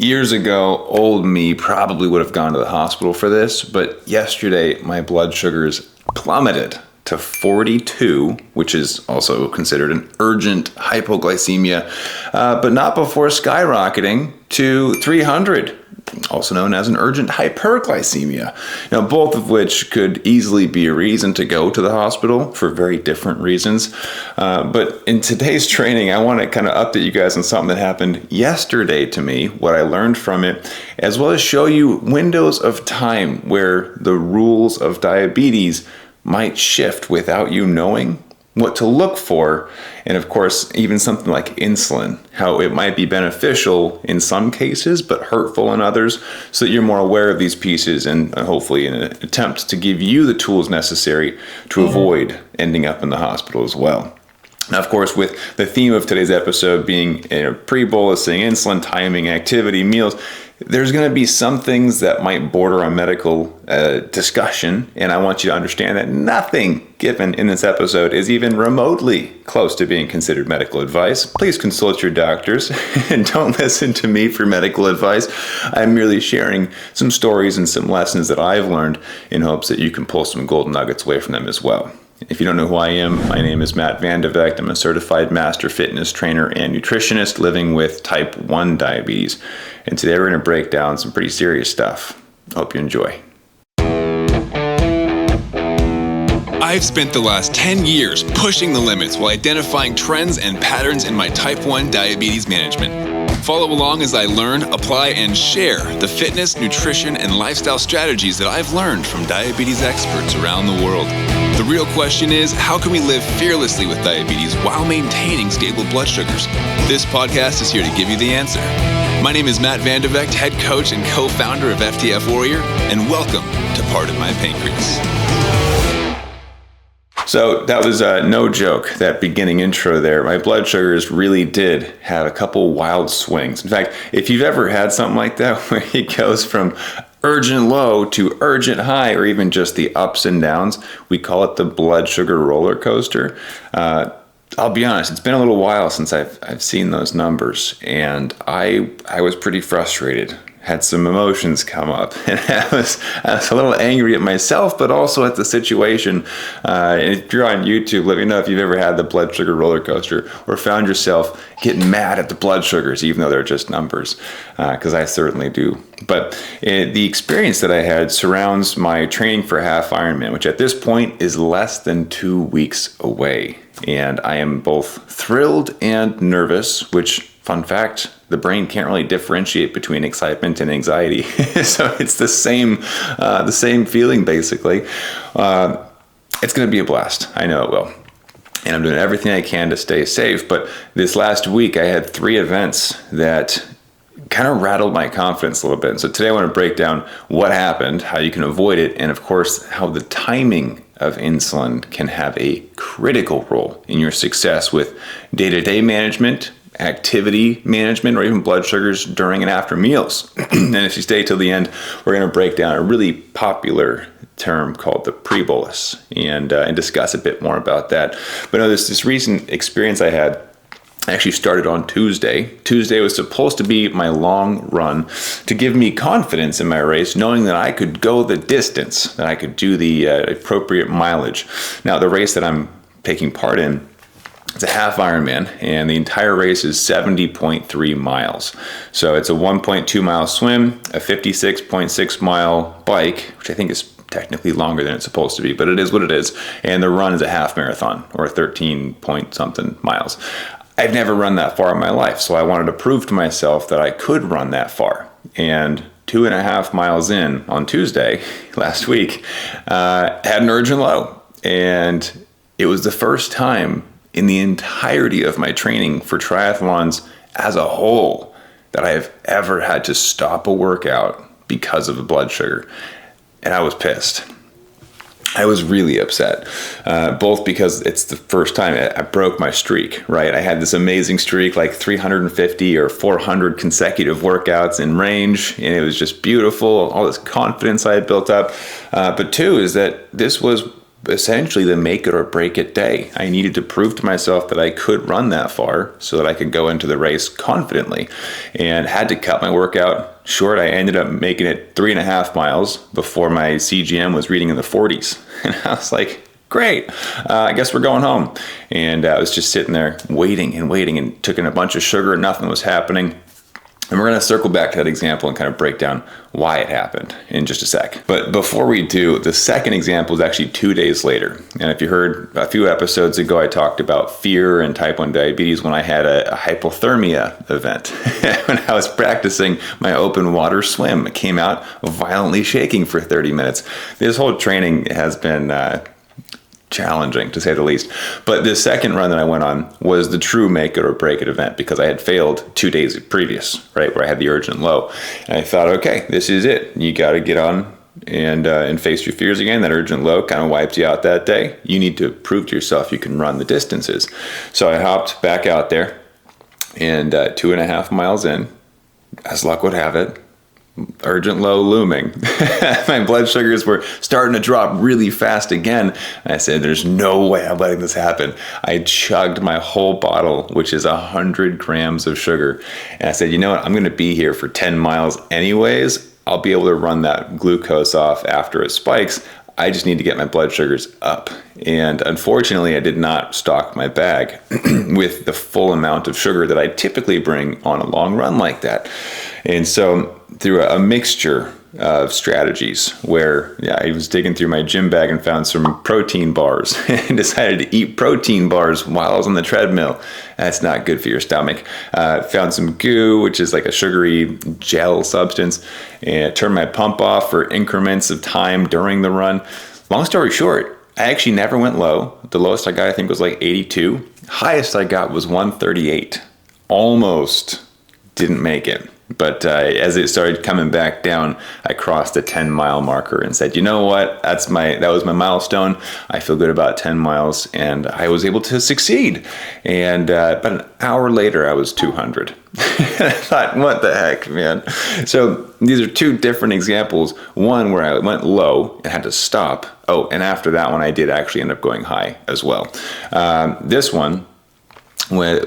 Years ago, old me probably would have gone to the hospital for this, but yesterday my blood sugars plummeted to 42, which is also considered an urgent hypoglycemia, but not before skyrocketing to 300, also known as an urgent hyperglycemia. Now, both of which could easily be a reason to go to the hospital for very different reasons. But in today's training, I want to kind of update you guys on something that happened yesterday to me, what I learned from it, as well as show you windows of time where the rules of diabetes might shift without you knowing, what to look for, and of course, even something like insulin, how it might be beneficial in some cases, but hurtful in others, so that you're more aware of these pieces and hopefully in an attempt to give you the tools necessary to avoid ending up in the hospital as well. Now, of course, with the theme of today's episode being pre-bolusing, insulin timing, activity, meals, there's going to be some things that might border on medical discussion, and I want you to understand that nothing given in this episode is even remotely close to being considered medical advice. Please consult your doctors and don't listen to me for medical advice. I'm merely sharing some stories and some lessons that I've learned in hopes that you can pull some golden nuggets away from them as well. If you don't know who I am, my name is Matt Vandevecht. I'm a certified master fitness trainer and nutritionist living with type 1 diabetes. And today we're going to break down some pretty serious stuff. Hope you enjoy. I've spent the last 10 years pushing the limits while identifying trends and patterns in my type 1 diabetes management. Follow along as I learn, apply, and share the fitness, nutrition, and lifestyle strategies that I've learned from diabetes experts around the world. The real question is, how can we live fearlessly with diabetes while maintaining stable blood sugars? This podcast is here to give you the answer. My name is Matt Vandevecht, head coach and co-founder of FTF Warrior, and welcome to Part of My Pancreas. So that was no joke, that beginning intro there. My blood sugars really did have a couple wild swings. In fact, if you've ever had something like that, where it goes from urgent low to urgent high, or even just the ups and downs, we call it the blood sugar roller coaster. I'll be honest, it's been a little while since I've seen those numbers, and I was pretty frustrated. Had some emotions come up, and I was a little angry at myself, but also at the situation. And if you're on YouTube, let me know if you've ever had the blood sugar roller coaster or found yourself getting mad at the blood sugars, even though they're just numbers, because I certainly do. But the experience that I had surrounds my training for half Ironman, which at this point is less than 2 weeks away. And I am both thrilled and nervous, which, fun fact, the brain can't really differentiate between excitement and anxiety. So it's the same feeling, basically. It's going to be a blast. I know it will. And I'm doing everything I can to stay safe. But this last week, I had 3 events that kind of rattled my confidence a little bit. And so today I want to break down what happened, how you can avoid it, and of course, how the timing of insulin can have a critical role in your success with day-to-day management, activity management, or even blood sugars during and after meals. And if you stay till the end, we're going to break down a really popular term called the pre-bolus and discuss a bit more about that. But no, this recent experience I had actually started on Tuesday. Tuesday was supposed to be my long run to give me confidence in my race, knowing that I could go the distance, that I could do the appropriate mileage. Now, the race that I'm taking part in, it's a half Ironman, and the entire race is 70.3 miles. So it's a 1.2 mile swim, a 56.6 mile bike, which I think is technically longer than it's supposed to be, but it is what it is. And the run is a half marathon, or 13 point something miles. I've never run that far in my life, so I wanted to prove to myself that I could run that far. And 2.5 miles in on Tuesday last week, had an urgent low. And it was the first time in the entirety of my training for triathlons as a whole that I have ever had to stop a workout because of a blood sugar. And I was pissed. I was really upset, both because it's the first time I broke my streak, right? I had this amazing streak, like 350 or 400 consecutive workouts in range, and it was just beautiful, all this confidence I had built up. But 2 is that this was essentially the make it or break it day. I needed to prove to myself that I could run that far so that I could go into the race confidently, and had to cut my workout short. I ended up making it 3.5 miles before my CGM was reading in the 40s. And I was like, great, I guess we're going home. And I was just sitting there waiting and took in a bunch of sugar. Nothing was happening. And we're going to circle back to that example and kind of break down why it happened in just a sec. But before we do, the second example is actually 2 days later. And if you heard a few episodes ago, I talked about fear and type 1 diabetes when I had a hypothermia event. When I was practicing my open water swim, I came out violently shaking for 30 minutes. This whole training has been challenging, to say the least. But the second run that I went on was the true make it or break it event, because I had failed 2 days previous, right, where I had the urgent low. And I thought, okay, this is it. You got to get on and face your fears again. That urgent low kind of wiped you out that day. You need to prove to yourself you can run the distances. So I hopped back out there, and 2.5 miles in, as luck would have it, urgent low looming. My blood sugars were starting to drop really fast again. I said, there's no way I'm letting this happen. I chugged my whole bottle, which is 100 grams of sugar. And I said, you know what? I'm going to be here for 10 miles anyways. I'll be able to run that glucose off after it spikes. I just need to get my blood sugars up. And unfortunately, I did not stock my bag with the full amount of sugar that I typically bring on a long run like that. And so through a mixture of strategies where I was digging through my gym bag and found some protein bars and decided to eat protein bars while I was on the treadmill. That's not good for your stomach. Found some goo, which is like a sugary gel substance, and turned my pump off for increments of time during the run. Long story short, I actually never went low. The lowest I got, I think, was like 82. Highest I got was 138. Almost didn't make it. But as it started coming back down, I crossed the 10-mile marker and said, you know what, that was my milestone. I feel good about 10 miles, and I was able to succeed. And about an hour later, I was 200. I thought, what the heck, man? So these are two different examples. One where I went low and had to stop. Oh, and after that one, I did actually end up going high as well. This one,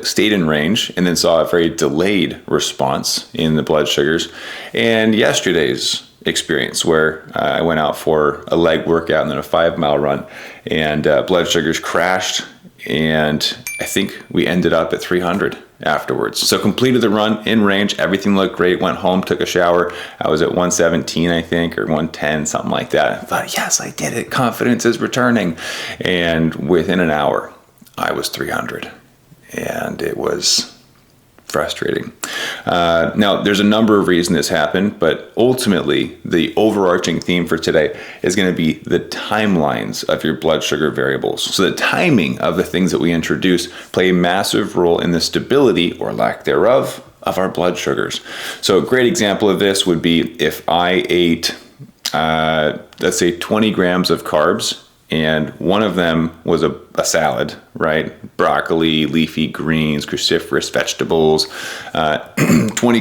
stayed in range and then saw a very delayed response in the blood sugars. And yesterday's experience where I went out for a leg workout and then a 5-mile run, and blood sugars crashed, and I think we ended up at 300 afterwards. So completed the run in range, everything looked great, went home, took a shower. I was at 117, I think, or 110, something like that. I thought, yes, I did it. Confidence is returning. And within an hour, I was 300. And it was frustrating. Now, there's a number of reasons this happened, but ultimately, the overarching theme for today is going to be the timelines of your blood sugar variables. So the timing of the things that we introduce play a massive role in the stability, or lack thereof, of our blood sugars. So a great example of this would be if I ate, let's say, 20 grams of carbs, and one of them was a salad, right? Broccoli, leafy greens, cruciferous vegetables, 20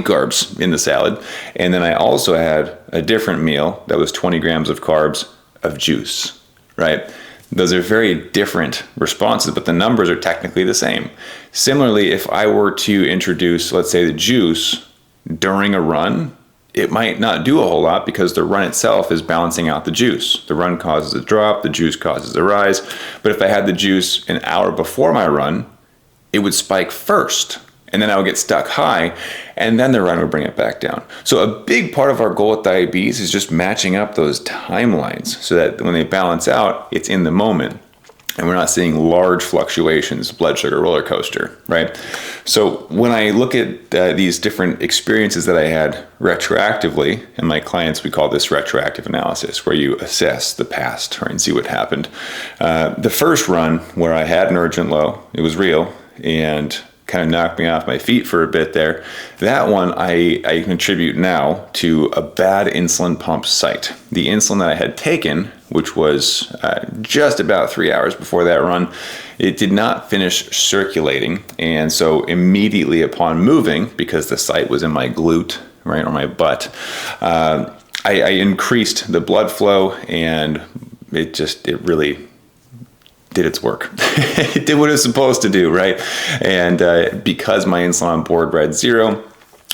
carbs in the salad. And then I also had a different meal that was 20 grams of carbs of juice, right? Those are very different responses, but the numbers are technically the same. Similarly, if I were to introduce, let's say, the juice during a run, it might not do a whole lot because the run itself is balancing out the juice. The run causes a drop, the juice causes a rise. But if I had the juice an hour before my run, it would spike first, and then I would get stuck high, and then the run would bring it back down. So a big part of our goal with diabetes is just matching up those timelines so that when they balance out, it's in the moment. And we're not seeing large fluctuations, blood sugar roller coaster, right? So when I look at these different experiences that I had retroactively, and my clients, we call this retroactive analysis, where you assess the past, right, and see what happened. The first run where I had an urgent low, it was real, and kind of knocked me off my feet for a bit there. That one I contribute now to a bad insulin pump site. The insulin that I had taken, which was just about 3 hours before that run, it did not finish circulating. And so immediately upon moving, because the site was in my glute, right, or my butt, I increased the blood flow, and it really did its work. It did what it was supposed to do, right? And because my insulin on board read 0,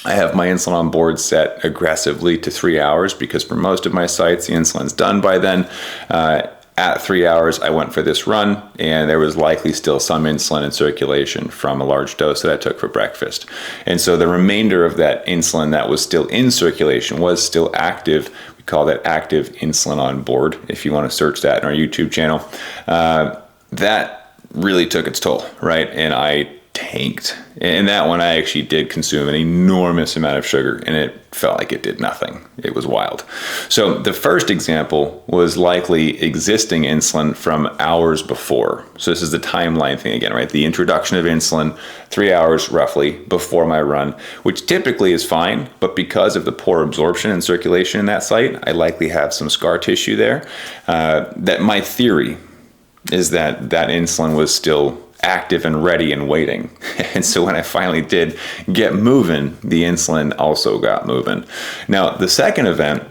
I have my insulin on board set aggressively to 3 hours, because for most of my sites, the insulin's done by then. At 3 hours, I went for this run, and there was likely still some insulin in circulation from a large dose that I took for breakfast. And so the remainder of that insulin that was still in circulation was still active. We call that active insulin on board, if you want to search that in our YouTube channel. That really took its toll, right? And I tanked. In that one, I actually did consume an enormous amount of sugar, and it felt like it did nothing. It was wild. So the first example was likely existing insulin from hours before. So this is the timeline thing again, right? The introduction of insulin 3 hours roughly before my run, which typically is fine, but because of the poor absorption and circulation in that site, I likely have some scar tissue there. That my theory is that that insulin was still active and ready and waiting. And so when I finally did get moving, the insulin also got moving. Now, the second event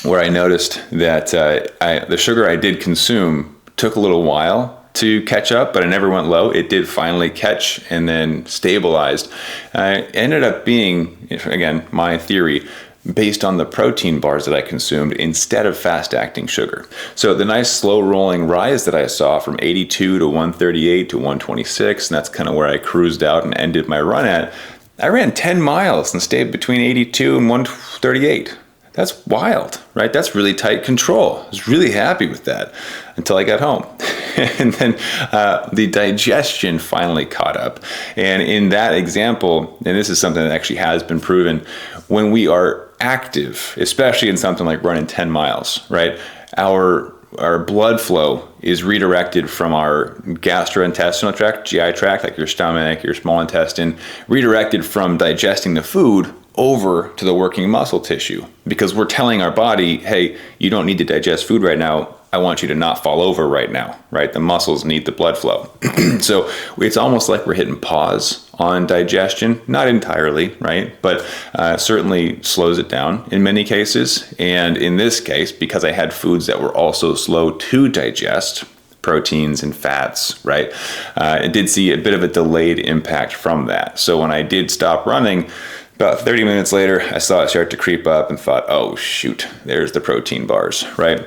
where I noticed that the sugar I did consume took a little while to catch up, but it never went low. It did finally catch and then stabilized. Ended up being, again, my theory, based on the protein bars that I consumed instead of fast-acting sugar. So the nice slow rolling rise that I saw from 82 to 138 to 126, and that's kind of where I cruised out and ended my run at, I ran 10 miles and stayed between 82 and 138. That's wild, right? That's really tight control. I was really happy with that until I got home. And then the digestion finally caught up. And in that example, and this is something that actually has been proven, when we are active, especially in something like running 10 miles, right? Our blood flow is redirected from our gastrointestinal tract, GI tract, like your stomach, your small intestine, redirected from digesting the food over to the working muscle tissue, because we're telling our body, hey, you don't need to digest food right now. I want you to not fall over right now, right? The muscles need the blood flow. So it's almost like we're hitting pause on digestion, not entirely, right? But certainly slows it down in many cases. And in this case, because I had foods that were also slow to digest, proteins and fats, right? I did see a bit of a delayed impact from that. So when I did stop running, about 30 minutes later, I saw it start to creep up and thought, oh shoot, there's the protein bars, right?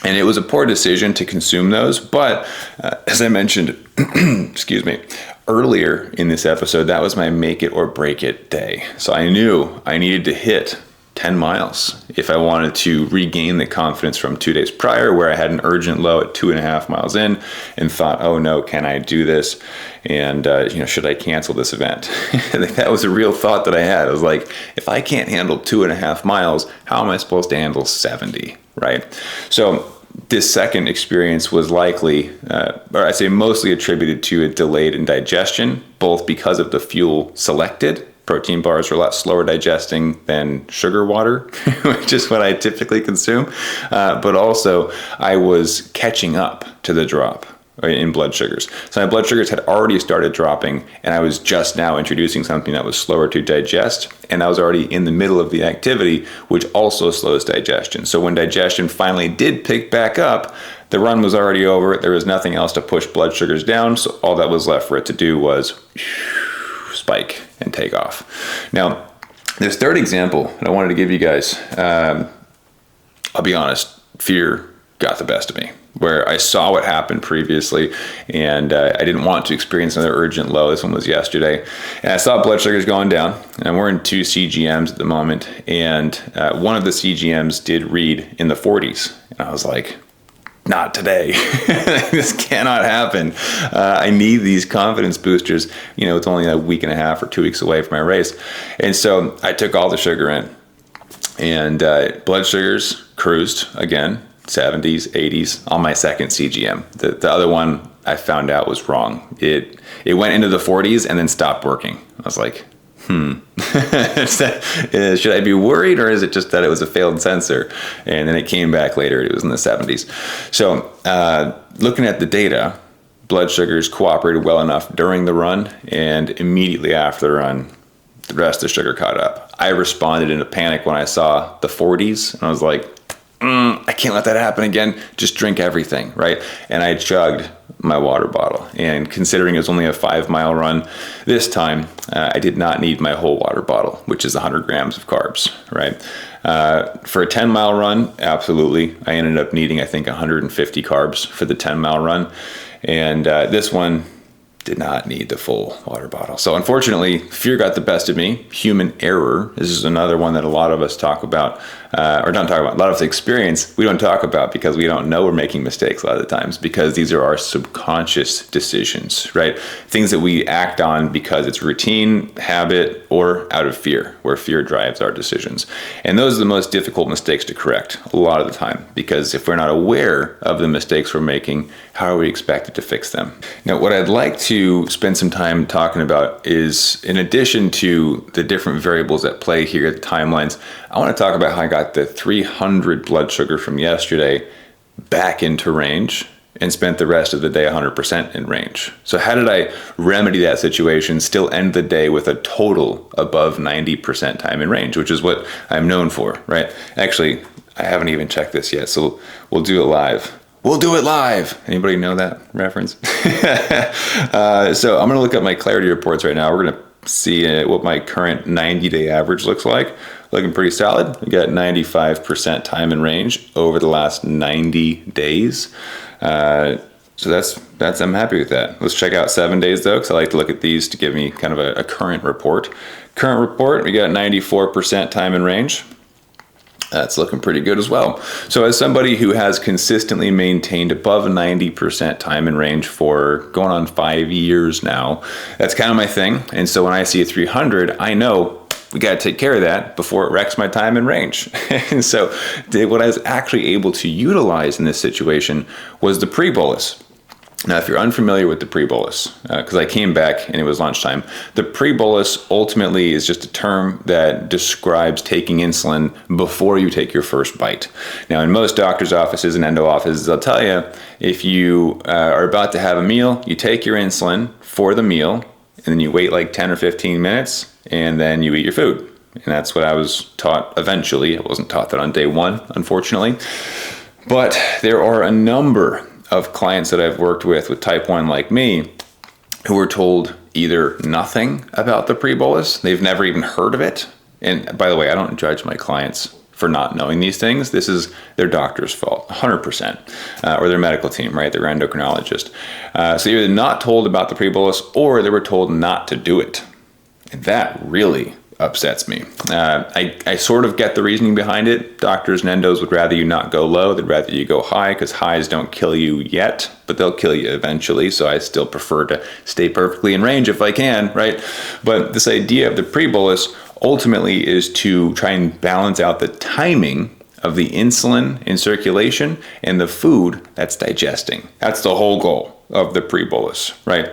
And it was a poor decision to consume those. But as I mentioned, excuse me, earlier in this episode, that was my make it or break it day. So I knew I needed to hit 10 miles if I wanted to regain the confidence from 2 days prior, where I had an urgent low at 2.5 miles in and thought, oh no, can I do this? And should I cancel this event? That was a real thought that I had. I was like, if I can't handle 2.5 miles, how am I supposed to handle 70, right? So this second experience was likely, or I'd say mostly attributed to a delayed in digestion, both because of the fuel selected. Protein bars are a lot slower digesting than sugar water, which is what I typically consume. But also, I was catching up to the drop in blood sugars. So my blood sugars had already started dropping, and I was just now introducing something that was slower to digest, and I was already in the middle of the activity, which also slows digestion. So when digestion finally did pick back up, the run was already over. There was nothing else to push blood sugars down, so all that was left for it to do was spike and take off. Now, this third example that I wanted to give you guys, I'll be honest, fear got the best of me, where I saw what happened previously, and I didn't want to experience another urgent low. This one was yesterday. And I saw blood sugars going down, and we're in 2 CGMs at the moment, and one of the CGMs did read in the 40s. And I was like, not today. This cannot happen. I need these confidence boosters. It's only a week and a half or 2 weeks away from my race. And so I took all the sugar in, and blood sugars cruised again, 70s, 80s on my second CGM. The other one I found out was wrong. It went into the 40s and then stopped working. I was like, should I be worried, or is it just that it was a failed sensor? And then it came back later. It was in the 70s. So looking at the data, blood sugars cooperated well enough during the run, and immediately after the run, the rest of the sugar caught up. I responded in a panic when I saw the 40s, and I was like, I I can't let that happen again. Just drink everything, right? And I chugged my water bottle. And considering it was only a 5-mile run this time, I did not need my whole water bottle, which is 100 grams of carbs, right? For a 10-mile run, absolutely. I ended up needing, I think, 150 carbs for the 10-mile run. And this one did not need the full water bottle. So unfortunately, fear got the best of me. Human error. This is another one that a lot of us talk about, or don't talk about. A lot of us experience, we don't talk about because we don't know we're making mistakes a lot of the times, because these are our subconscious decisions, right? Things that we act on because it's routine, habit, or out of fear, where fear drives our decisions. And those are the most difficult mistakes to correct a lot of the time, because if we're not aware of the mistakes we're making, how are we expected to fix them? Now, what I'd like to spend some time talking about is, in addition to the different variables at play here, the timelines, I want to talk about how I got the 300 blood sugar from yesterday back into range and spent the rest of the day 100% in range. So how did I remedy that situation, still end the day with a total above 90% time in range, which is what I'm known for, right? Actually, I haven't even checked this yet, so we'll do it live. We'll do it live. Anybody know that reference? So I'm going to look up my clarity reports right now. We're going to see what my current 90-day average looks like. Looking pretty solid. We got 95% time in range over the last 90 days. So that's I'm happy with that. Let's check out 7 days though, because I like to look at these to give me kind of a current report. Current report, we got 94% time in range. That's looking pretty good as well. So as somebody who has consistently maintained above 90% time in range for going on 5 years now, that's kind of my thing. And so when I see a 300, I know we got to take care of that before it wrecks my time in range. And so what I was actually able to utilize in this situation was the pre-bolus. Now, if you're unfamiliar with the pre-bolus, because I came back and it was lunchtime, the pre-bolus ultimately is just a term that describes taking insulin before you take your first bite. Now, in most doctor's offices and endo offices, they'll tell you if you are about to have a meal, you take your insulin for the meal, and then you wait like 10 or 15 minutes, and then you eat your food. And that's what I was taught eventually. I wasn't taught that on day one, unfortunately. But there are a number of clients that I've worked with type 1 like me, who were told either nothing about the pre-bolus, they've never even heard of it. And by the way, I don't judge my clients for not knowing these things. This is their doctor's fault, 100%, or their medical team, right? Their endocrinologist. So they're either not told about the pre-bolus or they were told not to do it. And that really upsets me. I sort of get the reasoning behind it. Doctors and endos would rather you not go low. They'd rather you go high, because highs don't kill you yet, but they'll kill you eventually. So I still prefer to stay perfectly in range if I can, right? But this idea of the pre-bolus ultimately is to try and balance out the timing of the insulin in circulation and the food that's digesting. That's the whole goal of the pre-bolus, right?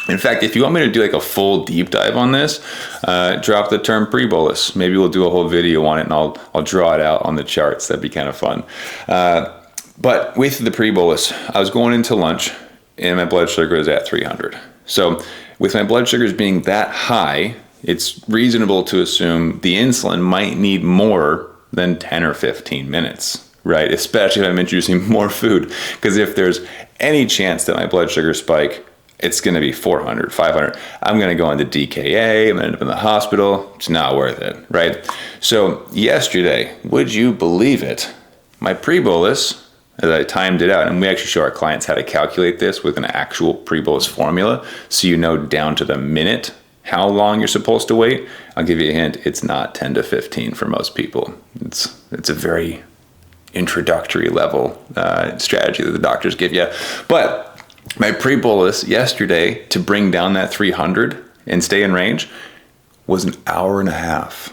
In fact, if you want me to do like a full deep dive on this, drop the term pre-bolus. Maybe we'll do a whole video on it, and I'll draw it out on the charts. That'd be kind of fun. But with the pre-bolus, I was going into lunch, and my blood sugar was at 300. So with my blood sugars being that high, it's reasonable to assume the insulin might need more than 10 or 15 minutes, right? Especially if I'm introducing more food. Because if there's any chance that my blood sugar spike, it's going to be 400, 500. I'm going to go into DKA. I'm going to end up in the hospital. It's not worth it, right? So yesterday, would you believe it? My pre-bolus, as I timed it out, and we actually show our clients how to calculate this with an actual pre-bolus formula, so you know down to the minute how long you're supposed to wait. I'll give you a hint. It's not 10 to 15 for most people. It's a very introductory level strategy that the doctors give you. But my pre-bolus yesterday, to bring down that 300 and stay in range, was an hour and a half.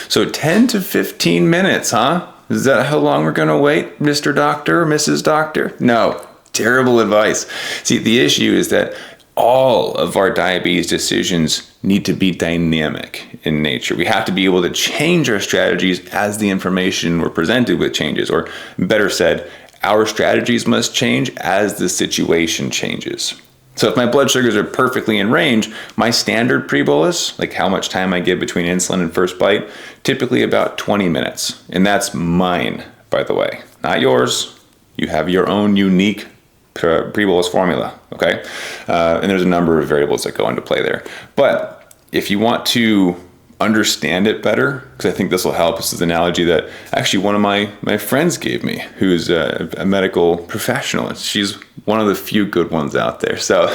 So 10 to 15 minutes, huh? Is that how long we're going to wait, Mr. Doctor, Mrs. Doctor? No, terrible advice. See, the issue is that all of our diabetes decisions need to be dynamic in nature. We have to be able to change our strategies as the information we're presented with changes, or better said, our strategies must change as the situation changes. So if my blood sugars are perfectly in range, my standard pre-bolus, like how much time I give between insulin and first bite, typically about 20 minutes. And that's mine. by the way, not yours. You have your own unique pre-bolus formula, okay? And there's a number of variables that go into play there. But if you want to understand it better, because I think this will help. This is an analogy that actually one of my friends gave me, who's a medical professional. She's one of the few good ones out there. So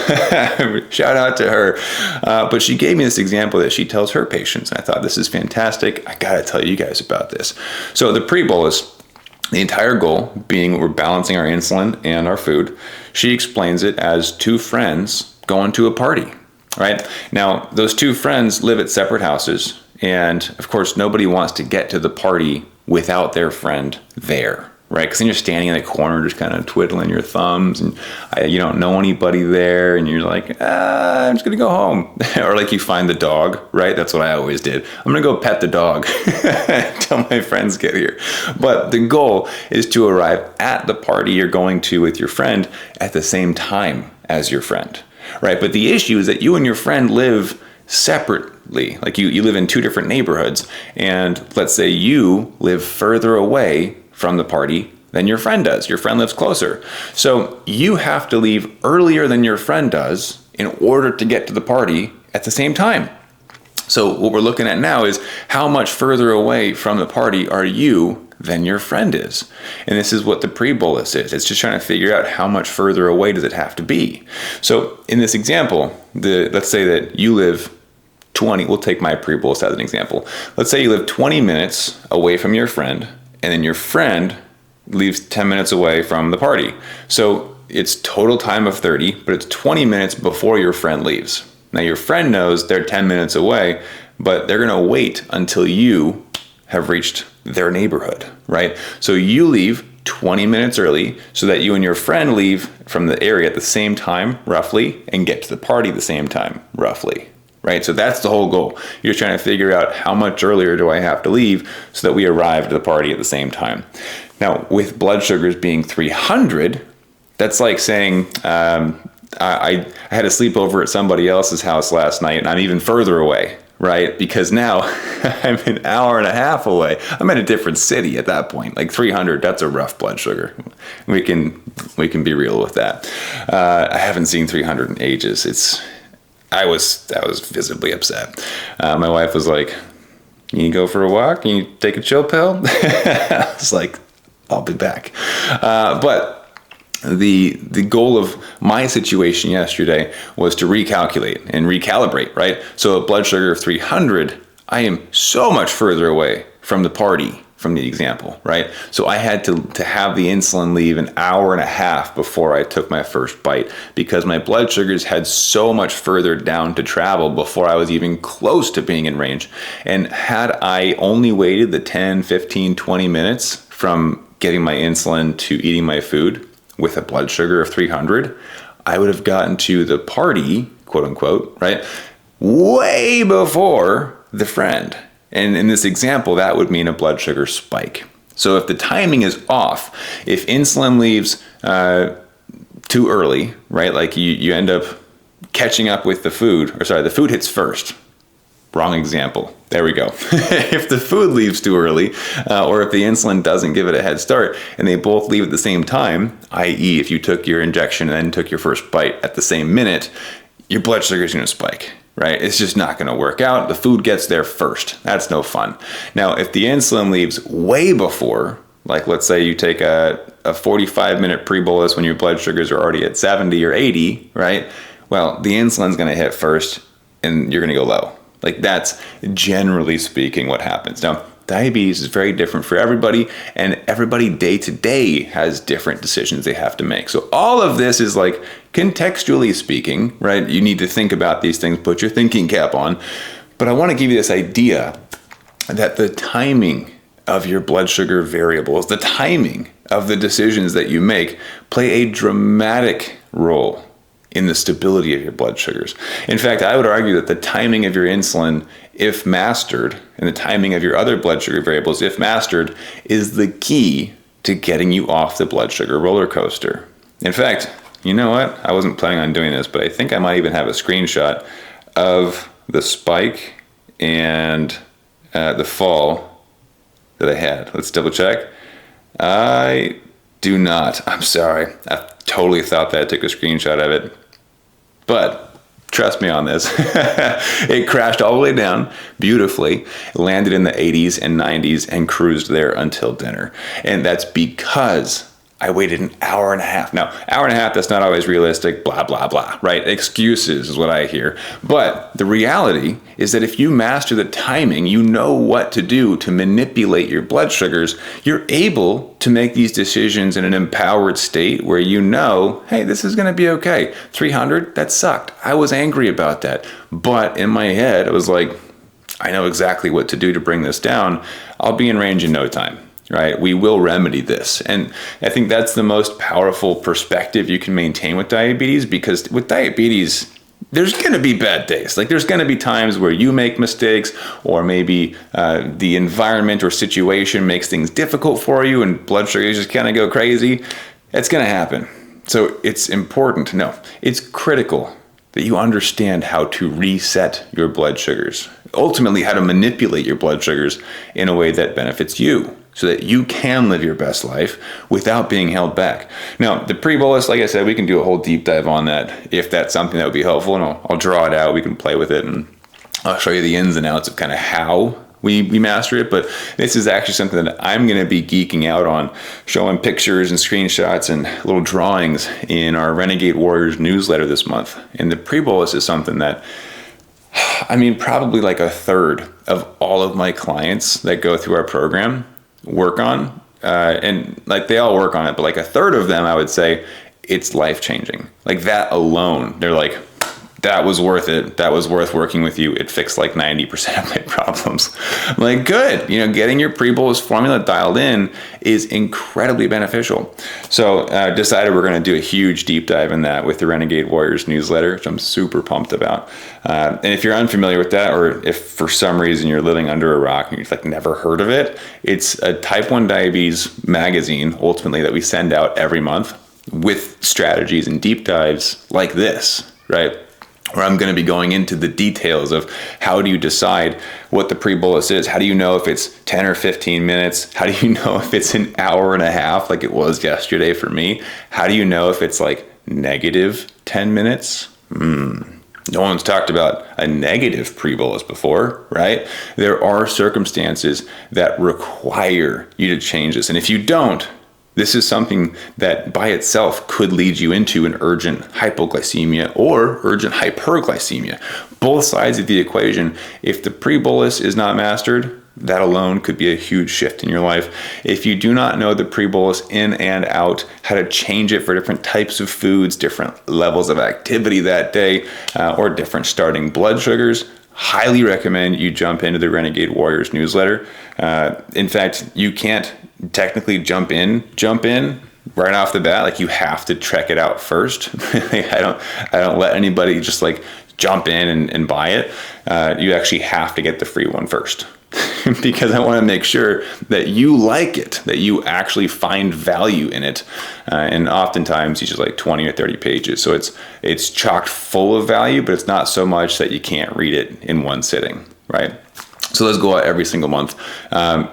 shout out to her. But she gave me this example that she tells her patients. And I thought, this is fantastic. I got to tell you guys about this. So the pre-bolus, the entire goal being we're balancing our insulin and our food. She explains it as two friends going to a party. Right? Now, those two friends live at separate houses, and of course, nobody wants to get to the party without their friend there, right? Because then you're standing in the corner just kind of twiddling your thumbs, and you don't know anybody there, and you're like, I'm just going to go home. Or like you find the dog, right? That's what I always did. I'm going to go pet the dog until my friends get here. But the goal is to arrive at the party you're going to with your friend at the same time as your friend. Right, but the issue is that you and your friend live separately. Like you live in two different neighborhoods, and let's say you live further away from the party than your friend does. Your friend lives closer. So you have to leave earlier than your friend does in order to get to the party at the same time. So what we're looking at now is how much further away from the party are you than your friend is. And this is what the pre-bolus is. It's just trying to figure out how much further away does it have to be. So in this example, let's say that you live 20, we'll take my pre-bolus as an example. Let's say you live 20 minutes away from your friend, and then your friend leaves 10 minutes away from the party. So it's total time of 30, but it's 20 minutes before your friend leaves. Now your friend knows they're 10 minutes away, but they're going to wait until you have reached their neighborhood, right? So you leave 20 minutes early so that you and your friend leave from the area at the same time, roughly, and get to the party at the same time, roughly, right? So that's the whole goal. You're trying to figure out how much earlier do I have to leave so that we arrive at the party at the same time. Now, with blood sugars being 300, that's like saying, I had a sleepover at somebody else's house last night and I'm even further away, right? Because now I'm an hour and a half away. I'm in a different city at that point. Like 300, that's a rough blood sugar. We can be real with that. I haven't seen 300 in ages. I was visibly upset. My wife was like, "Can you go for a walk? Can you take a chill pill?" I was like, "I'll be back." But the goal of my situation yesterday was to recalculate and recalibrate, right? So a blood sugar of 300, I am so much further away from the party, from the example, right? So I had to have the insulin leave an hour and a half before I took my first bite because my blood sugars had so much further down to travel before I was even close to being in range. And had I only waited the 10, 15, 20 minutes from getting my insulin to eating my food, with a blood sugar of 300, I would have gotten to the party, quote unquote, right, way before the friend. And in this example, that would mean a blood sugar spike. So if the timing is off, if insulin leaves too early, right, like you end up catching up with the food, the food hits first. Wrong example. There we go. If the food leaves too early, or if the insulin doesn't give it a head start, and they both leave at the same time, i.e. if you took your injection and then took your first bite at the same minute, your blood sugar is going to spike, right? It's just not going to work out. The food gets there first. That's no fun. Now, if the insulin leaves way before, like let's say you take a 45-minute pre-bolus when your blood sugars are already at 70 or 80, right? Well, the insulin's going to hit first, and you're going to go low. Like that's generally speaking what happens. Now, diabetes is very different for everybody, and everybody day to day has different decisions they have to make. So all of this is like contextually speaking, right? You need to think about these things, put your thinking cap on. But I want to give you this idea that the timing of your blood sugar variables, the timing of the decisions that you make play a dramatic role in the stability of your blood sugars. In fact, I would argue that the timing of your insulin, if mastered, and the timing of your other blood sugar variables, if mastered, is the key to getting you off the blood sugar roller coaster. In fact, you know what? I wasn't planning on doing this, but I think I might even have a screenshot of the spike and the fall that I had. Let's double check. I do not. I'm sorry. I totally thought that I took a screenshot of it. But trust me on this. It crashed all the way down beautifully, landed in the 80s and 90s, and cruised there until dinner. And that's because I waited an hour and a half. Now, hour and a half, that's not always realistic, blah, blah, blah, right? Excuses is what I hear. But the reality is that if you master the timing, you know what to do to manipulate your blood sugars, you're able to make these decisions in an empowered state where you know, hey, this is going to be okay. 300, that sucked. I was angry about that. But in my head, I was like, I know exactly what to do to bring this down. I'll be in range in no time. Right? We will remedy this. And I think that's the most powerful perspective you can maintain with diabetes, because with diabetes, there's going to be bad days. Like there's going to be times where you make mistakes, or maybe the environment or situation makes things difficult for you and blood sugars just kind of go crazy. It's going to happen. So it's important to know. It's critical that you understand how to reset your blood sugars. Ultimately, how to manipulate your blood sugars in a way that benefits you, so that you can live your best life without being held back. Now, the pre-bolus, like I said, we can do a whole deep dive on that if that's something that would be helpful, and I'll draw it out. We can play with it, and I'll show you the ins and outs of kind of how we master it. But this is actually something that I'm going to be geeking out on, showing pictures and screenshots and little drawings in our Renegade Warriors newsletter this month. And the pre-bolus is something that, I mean, probably like a third of all of my clients that go through our program work on, and like they all work on it, but like a third of them, I would say it's life-changing. Like that alone, they're like, that was worth it. That was worth working with you. It fixed like 90% of my problems. I'm like, good. You know, getting your pre-bolus formula dialed in is incredibly beneficial. So decided we're going to do a huge deep dive in that with the Renegade Warriors newsletter, which I'm super pumped about. And if you're unfamiliar with that, or if for some reason you're living under a rock and you've like never heard of it, it's a type 1 diabetes magazine, ultimately, that we send out every month with strategies and deep dives like this, right? Where I'm going to be going into the details of how do you decide what the pre-bolus is? How do you know if it's 10 or 15 minutes? How do you know if it's an hour and a half like it was yesterday for me? How do you know if it's like negative 10 minutes? No one's talked about a negative pre-bolus before, right? There are circumstances that require you to change this. And if you don't, this is something that by itself could lead you into an urgent hypoglycemia or urgent hyperglycemia. Both sides of the equation. If the pre-bolus is not mastered, that alone could be a huge shift in your life. If you do not know the pre-bolus in and out, how to change it for different types of foods, different levels of activity that day, or different starting blood sugars, highly recommend you jump into the Renegade Warriors newsletter. In fact, you can't technically jump in right off the bat. Like you have to check it out first. I don't let anybody just like jump in and buy it. You actually have to get the free one first. Because I want to make sure that you like it, that you actually find value in it. And oftentimes it's just like 20 or 30 pages. So it's chocked full of value, but it's not so much that you can't read it in one sitting, right? So let's go out every single month.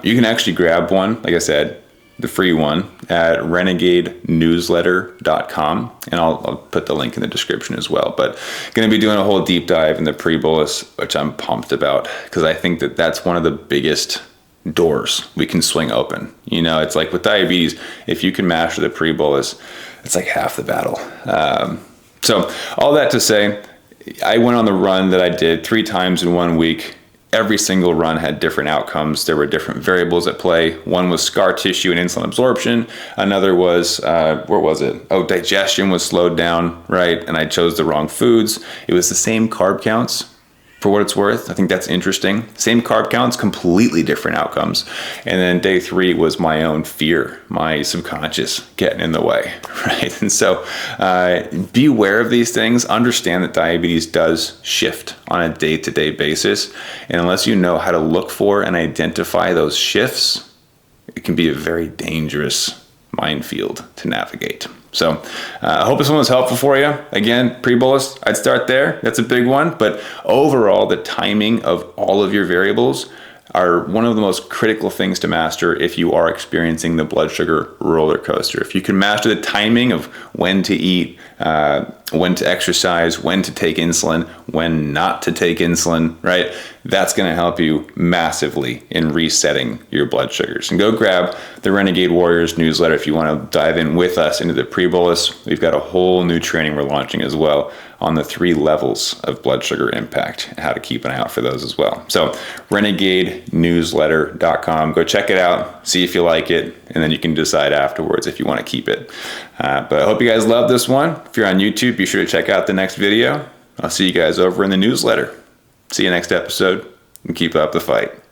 You can actually grab one, like I said, the free one at renegadenewsletter.com. And I'll put the link in the description as well. But going to be doing a whole deep dive in the pre-bolus, which I'm pumped about, because I think that that's one of the biggest doors we can swing open. You know, it's like with diabetes, if you can master the pre-bolus, it's like half the battle. So all that to say, I went on the run that I did 3 times in 1 week. Every single run had different outcomes. There were different variables at play. One was scar tissue and insulin absorption. Another was, digestion was slowed down, right? And I chose the wrong foods. It was the same carb counts, for what it's worth. I think that's interesting. Same carb counts, completely different outcomes. And then day 3 was my own fear, my subconscious getting in the way, right? And so be aware of these things. Understand that diabetes does shift on a day-to-day basis. And unless you know how to look for and identify those shifts, it can be a very dangerous minefield to navigate. So I hope this one was helpful for you. Again, pre-bolus, I'd start there. That's a big one. But overall, the timing of all of your variables are one of the most critical things to master if you are experiencing the blood sugar roller coaster. If you can master the timing of when to eat, when to exercise, when to take insulin, when not to take insulin, right? That's going to help you massively in resetting your blood sugars. And go grab the Renegade Warriors newsletter if you want to dive in with us into the pre-bolus. We've got a whole new training we're launching as well on the 3 levels of blood sugar impact and how to keep an eye out for those as well. So renegadenewsletter.com. Go check it out, see if you like it, and then you can decide afterwards if you want to keep it. But I hope you guys love this one. If you're on YouTube, be sure to check out the next video. I'll see you guys over in the newsletter. See you next episode, and keep up the fight.